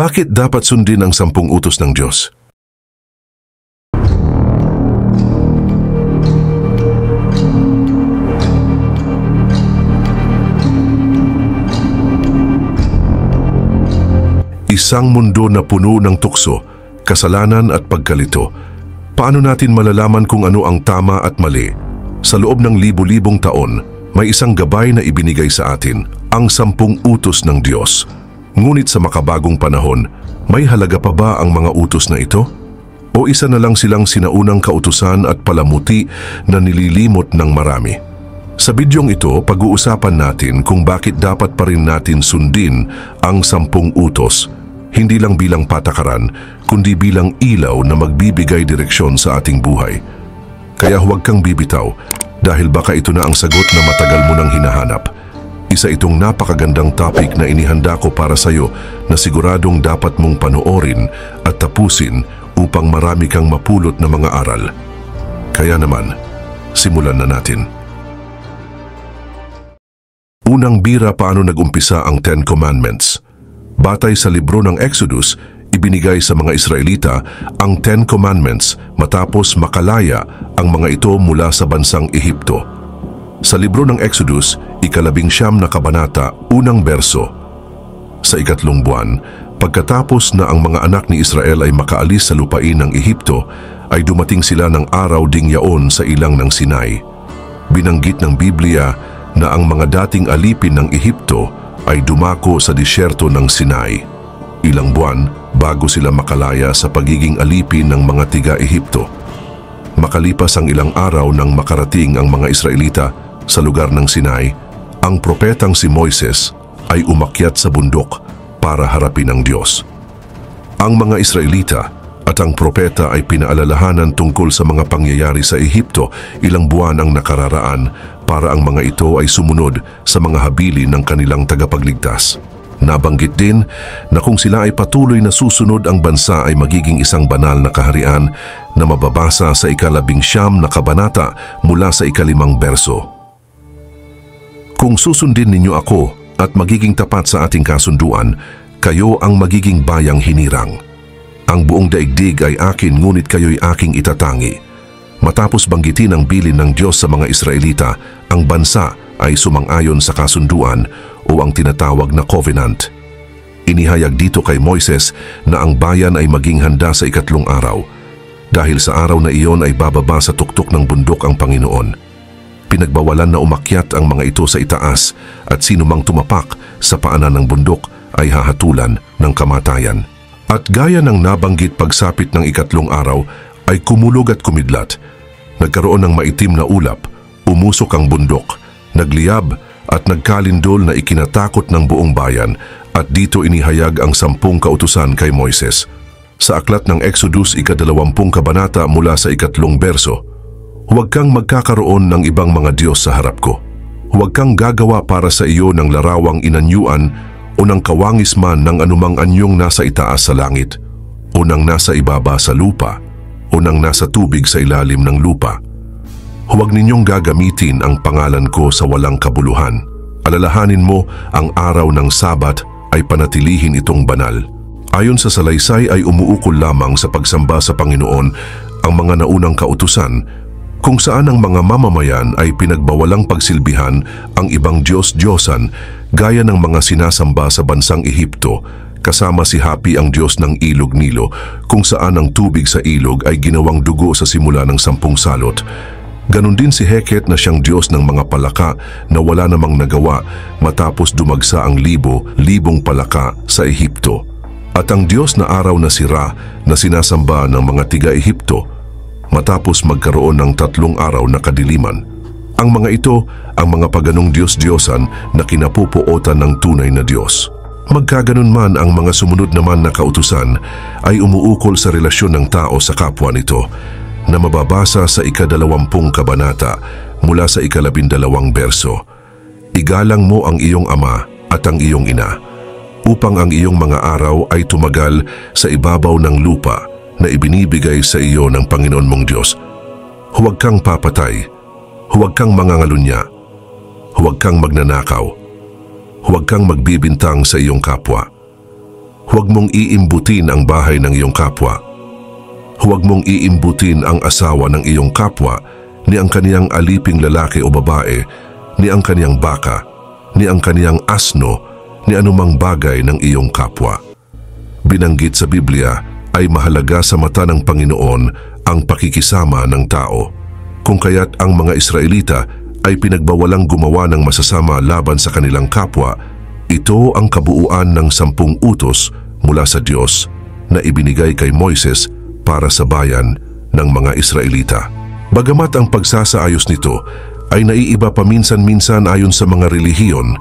Bakit dapat sundin ang 10 utos ng Diyos? Isang mundo na puno ng tukso, kasalanan at pagkalito. Paano natin malalaman kung ano ang tama at mali? Sa loob ng libu-libong taon, may isang gabay na ibinigay sa atin, ang 10 utos ng Diyos. Ngunit sa makabagong panahon, may halaga pa ba ang mga utos na ito? O isa na lang silang sinaunang kautusan at palamuti na nililimot ng marami? Sa bidyong ito, pag-uusapan natin kung bakit dapat pa rin natin sundin ang 10 utos, hindi lang bilang patakaran, kundi bilang ilaw na magbibigay direksyon sa ating buhay. Kaya huwag kang bibitaw, dahil baka ito na ang sagot na matagal mo nang hinahanap. Isa itong napakagandang topic na inihanda ko para sa iyo na siguradong dapat mong panoorin at tapusin upang marami kang mapulot na mga aral. Kaya naman, simulan na natin. Unang bira, paano nag-umpisa ang 10 Commandments? Batay sa libro ng Exodus, ibinigay sa mga Israelita ang 10 Commandments matapos makalaya ang mga ito mula sa bansang Ehipto. Sa libro ng Exodus, 19 na kabanata, unang berso. Sa 3 buwan, pagkatapos na ang mga anak ni Israel ay makaalis sa lupain ng Ehipto, ay dumating sila ng araw ding yaon sa ilang ng Sinai. Binanggit ng Biblia na ang mga dating alipin ng Ehipto ay dumako sa disyerto ng Sinai. Ilang buwan bago sila makalaya sa pagiging alipin ng mga tiga-Ehipto. Makalipas ang ilang araw nang makarating ang mga Israelita sa lugar ng Sinai, ang propetang si Moises ay umakyat sa bundok para harapin ang Diyos. Ang mga Israelita at ang propeta ay pinaalalahanan tungkol sa mga pangyayari sa Ehipto ilang buwan ang nakararaan para ang mga ito ay sumunod sa mga habilin ng kanilang tagapagligtas. Nabanggit din na kung sila ay patuloy na susunod, ang bansa ay magiging isang banal na kaharian na mababasa sa 19 na kabanata mula sa 5 berso. Kung susundin ninyo ako at magiging tapat sa ating kasunduan, kayo ang magiging bayang hinirang. Ang buong daigdig ay akin, ngunit kayo'y aking itatangi. Matapos banggitin ang bilin ng Diyos sa mga Israelita, ang bansa ay sumang-ayon sa kasunduan o ang tinatawag na covenant. Inihayag dito kay Moises na ang bayan ay maging handa sa 3 araw. Dahil sa araw na iyon ay bababa sa tuktok ng bundok ang Panginoon. Pinagbawalan na umakyat ang mga ito sa itaas at sino mang tumapak sa paanan ng bundok ay hahatulan ng kamatayan. At gaya ng nabanggit, pagsapit ng 3 araw ay kumulog at kumidlat. Nagkaroon ng maitim na ulap, umusok ang bundok, nagliyab at nagkalindol na ikinatakot ng buong bayan, at dito inihayag ang 10 kautusan kay Moises. Sa aklat ng Exodus, 20 kabanata mula sa 3 berso, huwag kang magkakaroon ng ibang mga Diyos sa harap ko. Huwag kang gagawa para sa iyo ng larawang inanyuan o ng kawangis man ng anumang anyong nasa itaas sa langit, o ng nasa ibaba sa lupa, o ng nasa tubig sa ilalim ng lupa. Huwag ninyong gagamitin ang pangalan ko sa walang kabuluhan. Alalahanin mo ang araw ng Sabat ay panatilihin itong banal. Ayon sa salaysay ay umuukol lamang sa pagsamba sa Panginoon ang mga naunang kautusan, kung saan ang mga mamamayan ay pinagbawalang pagsilbihan ang ibang Diyos-Diyosan gaya ng mga sinasamba sa bansang Ehipto, kasama si Hapi, ang Diyos ng ilog Nilo, kung saan ang tubig sa ilog ay ginawang dugo sa simula ng 10 salot. Ganon din si Heket na siyang Diyos ng mga palaka na wala namang nagawa matapos dumagsa ang libo-libong palaka sa Ehipto. At ang Diyos na araw na si Ra na sinasamba ng mga tiga-Ehipto matapos magkaroon ng 3 araw na kadiliman. Ang mga ito ang mga paganong Diyos-Diyosan na kinapupuotan ng tunay na Diyos. Magkaganon man, ang mga sumunod naman na kautusan ay umuukol sa relasyon ng tao sa kapwa nito, na mababasa sa 20 kabanata mula sa 12 berso. Igalang mo ang iyong ama at ang iyong ina, upang ang iyong mga araw ay tumagal sa ibabaw ng lupa na ibinibigay sa iyo ng Panginoon mong Diyos. Huwag kang papatay, huwag kang mangangalunya, huwag kang magnanakaw, huwag kang magbibintang sa iyong kapwa, Huwag mong iimbutin ang bahay ng iyong kapwa. Huwag mong iimbutin ang asawa ng iyong kapwa, ni ang kaniyang aliping lalaki o babae, ni ang kaniyang baka, ni ang kaniyang asno, ni anumang bagay ng iyong kapwa. Binanggit sa Biblia ay mahalaga sa mata ng Panginoon ang pakikisama ng tao. Kung kaya't ang mga Israelita ay pinagbawalang gumawa ng masasama laban sa kanilang kapwa, ito ang kabuuan ng 10 utos mula sa Diyos na ibinigay kay Moises para sa bayan ng mga Israelita. Bagamat ang pagsasaayos nito ay naiiba paminsan-minsan ayon sa mga relihiyon,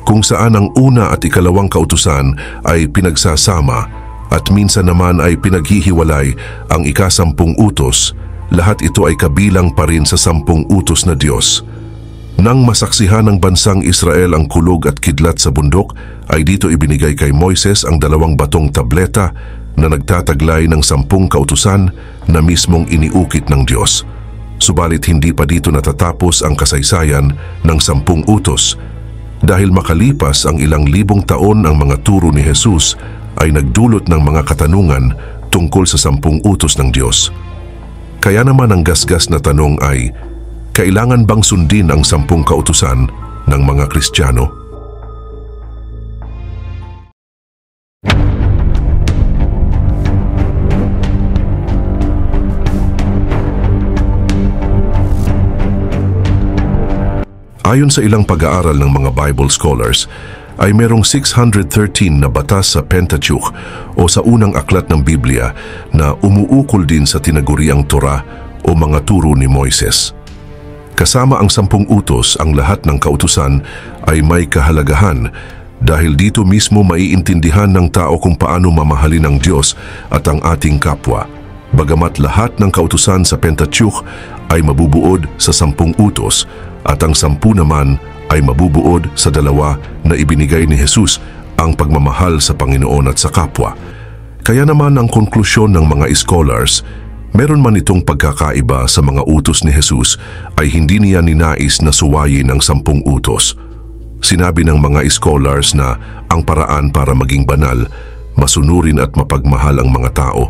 kung saan ang una at ikalawang kautusan ay pinagsasama at minsan naman ay pinaghihiwalay ang ika-10 utos, lahat ito ay kabilang pa rin sa 10 utos na Diyos. Nang masaksihan ng bansang Israel ang kulog at kidlat sa bundok, ay dito ibinigay kay Moises ang 2 batong tableta na nagtataglay ng 10 kautusan na mismong iniukit ng Diyos. Subalit hindi pa dito natatapos ang kasaysayan ng 10 utos. Dahil makalipas ang ilang libong taon ang mga turo ni Jesus ay nagdulot ng mga katanungan tungkol sa 10 utos ng Diyos. Kaya naman ang gasgas na tanong ay, kailangan bang sundin ang 10 kautusan ng mga Kristiyano? Ayon sa ilang pag-aaral ng mga Bible scholars, ay merong 613 na batas sa Pentateuch o sa unang aklat ng Biblia na umuukol din sa tinaguriang Torah o mga turo ni Moises. Kasama ang 10 utos, ang lahat ng kautusan ay may kahalagahan dahil dito mismo maiintindihan ng tao kung paano mamahalin ang Diyos at ang ating kapwa. Bagamat lahat ng kautusan sa Pentateuch ay mabubuod sa 10 utos, at ang 10 naman ay mabubuod sa 2 na ibinigay ni Jesus, ang pagmamahal sa Panginoon at sa kapwa. Kaya naman ang konklusyon ng mga scholars, meron man itong pagkakaiba sa mga utos ni Jesus, ay hindi niya ninais na suwayin ang 10 utos. Sinabi ng mga scholars na ang paraan para maging banal, masunurin at mapagmahal ang mga tao,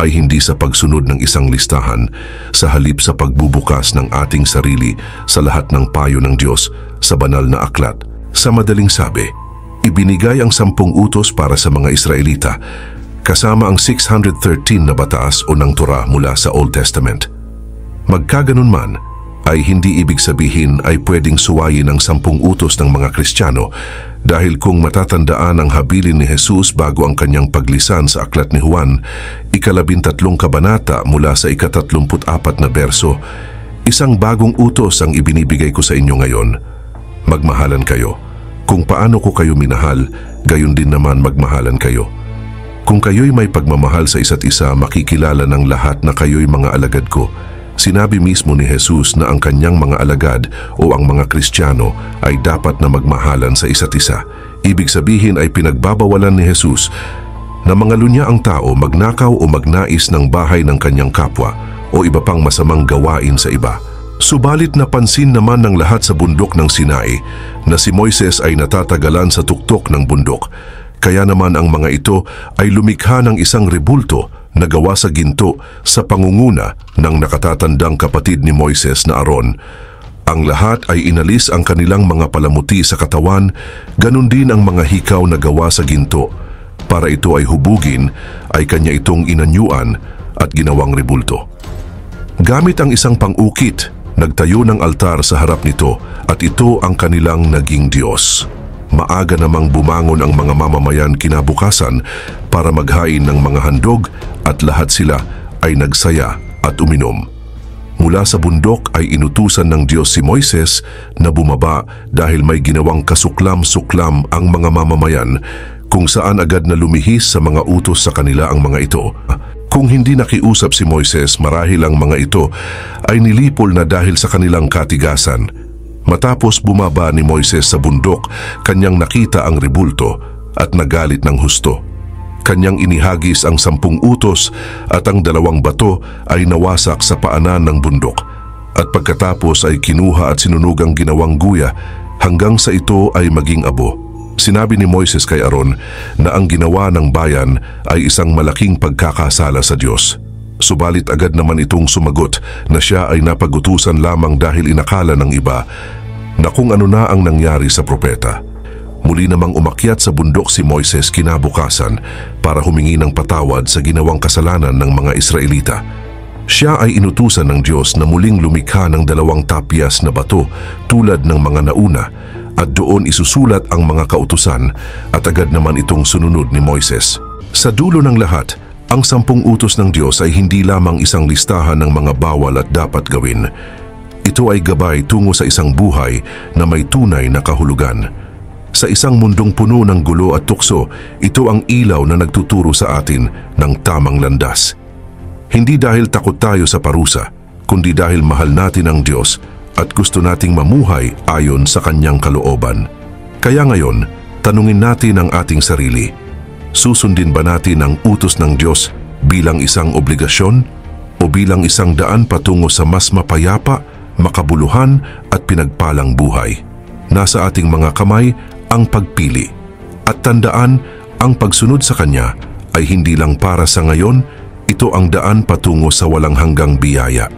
ay hindi sa pagsunod ng isang listahan, sa halip sa pagbubukas ng ating sarili sa lahat ng payo ng Diyos sa banal na aklat. Sa madaling sabi, ibinigay ang 10 utos para sa mga Israelita, kasama ang 613 na batas o ng Torah mula sa Old Testament. Magkaganon man, ay hindi ibig sabihin ay pwedeng suwayin ang 10 utos ng mga Kristiyano, dahil kung matatandaan ang habilin ni Jesus bago ang kanyang paglisan sa aklat ni Juan, 13 kabanata mula sa 34 na berso, isang bagong utos ang ibinibigay ko sa inyo ngayon. Magmahalan kayo. Kung paano ko kayo minahal, gayon din naman magmahalan kayo. Kung kayo'y may pagmamahal sa isa't isa, makikilala ng lahat na kayo'y mga alagad ko. Sinabi mismo ni Jesus na ang kanyang mga alagad o ang mga Kristiyano ay dapat na magmahalan sa isa't isa. Ibig sabihin ay pinagbabawalan ni Jesus na mangalunya ang tao magnakaw o magnais ng bahay ng kanyang kapwa o iba pang masamang gawain sa iba. Subalit napansin naman ng lahat sa bundok ng Sinai na si Moises ay natatagalan sa tuktok ng bundok. Kaya naman ang mga ito ay lumikha ng isang rebulto na gawa sa ginto sa pangunguna ng nakatatandang kapatid ni Moises na Aaron. Ang lahat ay inalis ang kanilang mga palamuti sa katawan, ganun din ang mga hikaw na gawa sa ginto. Para ito ay hubugin, ay kanya itong inanyuan at ginawang rebulto. Gamit ang isang pang-ukit, nagtayo ng altar sa harap nito at ito ang kanilang naging Diyos. Maaga namang bumangon ang mga mamamayan kinabukasan para maghain ng mga handog at lahat sila ay nagsaya at uminom. Mula sa bundok ay inutusan ng Diyos si Moises na bumaba dahil may ginawang kasuklam-suklam ang mga mamamayan, kung saan agad na lumihis sa mga utos sa kanila ang mga ito. Kung hindi nakiusap si Moises, marahil ang mga ito ay nilipol na dahil sa kanilang katigasan. Matapos bumaba ni Moises sa bundok, kanyang nakita ang rebulto at nagalit ng husto. Kanyang inihagis ang 10 utos at ang 2 bato ay nawasak sa paanan ng bundok. At pagkatapos ay kinuha at sinunugang ginawang guya hanggang sa ito ay maging abo. Sinabi ni Moises kay Aaron na ang ginawa ng bayan ay isang malaking pagkakasala sa Diyos. Subalit agad naman itong sumagot na siya ay napag-utusan lamang dahil inakala ng iba na kung ano na ang nangyari sa propeta. Muli namang umakyat sa bundok si Moises kinabukasan para humingi ng patawad sa ginawang kasalanan ng mga Israelita. Siya ay inutusan ng Diyos na muling lumikha ng 2 tapyas na bato tulad ng mga nauna at doon isusulat ang mga kautusan at agad naman itong sununod ni Moises. Sa dulo ng lahat, ang 10 utos ng Diyos ay hindi lamang isang listahan ng mga bawal at dapat gawin. Ito ay gabay tungo sa isang buhay na may tunay na kahulugan. Sa isang mundong puno ng gulo at tukso, ito ang ilaw na nagtuturo sa atin ng tamang landas. Hindi dahil takot tayo sa parusa, kundi dahil mahal natin ang Diyos at gusto nating mamuhay ayon sa Kanyang kalooban. Kaya ngayon, tanungin natin ang ating sarili. Susundin ba natin ang utos ng Diyos bilang isang obligasyon o bilang isang daan patungo sa mas mapayapa, makabuluhan at pinagpalang buhay? Nasa ating mga kamay ang pagpili. At tandaan, ang pagsunod sa Kanya ay hindi lang para sa ngayon, ito ang daan patungo sa walang hanggang biyaya.